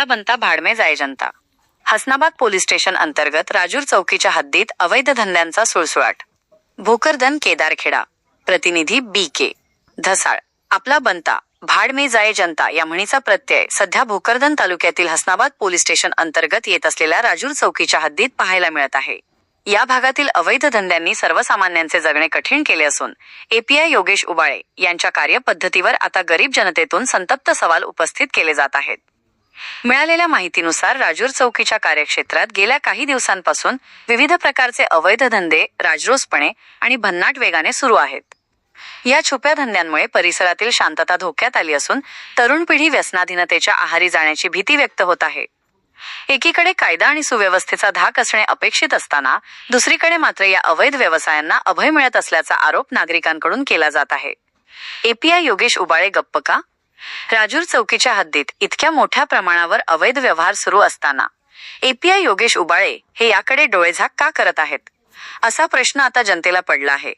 आपला बनता भाड में जाए जनता. हसनाबाद पोलीस स्टेशन अंतर्गत राजूर चौकीच्या हद्दीत अवैध धंद्यांचा सुळसुळाट. भोकरदन केदारखेडा. प्रतिनिधी BK धसाळ. आपला बनता भाड में जाए जनता या म्हणीचा प्रत्यय सध्या भोकरदन तालुक्यातील हसनाबाद पोलीस स्टेशन अंतर्गत येत असलेल्या राजूर चौकीच्या हद्दीत पाहायला मिळत आहे. या भागातील अवैध धंद्यांनी सर्वसामान्यांचे जगणे कठीण केले असून API योगेश उबाळे यांच्या कार्यपद्धतीवर आता गरीब जनतेतून संतप्त सवाल उपस्थित केले जात आहेत. मिळालेल्या माहितीनुसार राजूर चौकीच्या कार्यक्षेत्रात गेल्या काही दिवसांपासून विविध प्रकारचे अवैध धंदे राजरोसपणे आणि भन्नाट वेगाने सुरू आहेत. या छुप्या धंद्यांमुळे परिसरातील शांतता धोक्यात आली असून तरुण पिढी व्यसनाधीनतेच्या आहारी जाण्याची भीती व्यक्त होत आहे. एकीकडे कायदा आणि सुव्यवस्थेचा धाक असणे अपेक्षित असताना दुसरीकडे मात्र या अवैध व्यवसायांना अभय मिळत असल्याचा आरोप नागरिकांकडून केला जात आहे. API योगेश उबाळे गप्प का? राजूर चौकीच्या हद्दीत इतक्या मोठ्या प्रमाणावर अवैध व्यवहार सुरू असताना API योगेश उबाळे हे याकडे डोळेझाक का करत आहेत, असा प्रश्न आता जनतेला पडला आहे.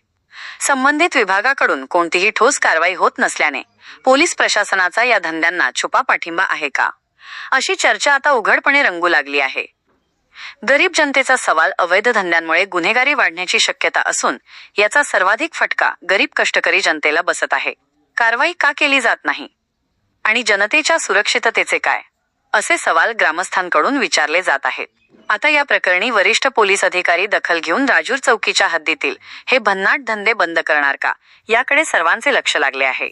संबंधित विभागाकडून कोणतीही ठोस कारवाई होत नसल्याने पोलीस प्रशासनाचा या धंद्यांना छुपा पाठिंबा आहे का, अशी चर्चा आता उघडपणे रंगू लागली आहे. गरीब जनतेचा सवाल अवैध धंद्यांमुळे गुन्हेगारी वाढण्याची शक्यता असून याचा सर्वाधिक फटका गरीब कष्टकरी जनतेला बसत आहे. कारवाई का केली जात नाही आणि जनतेच्या सुरक्षिततेचे काय, असे सवाल ग्रामस्थांकडून विचारले जात आहेत. आता या प्रकरणी वरिष्ठ पोलीस अधिकारी दखल घेऊन राजूर चौकीच्या हद्दीतील हे भन्नाट धंदे बंद करणार का, याकडे सर्वांचे लक्ष लागले आहे.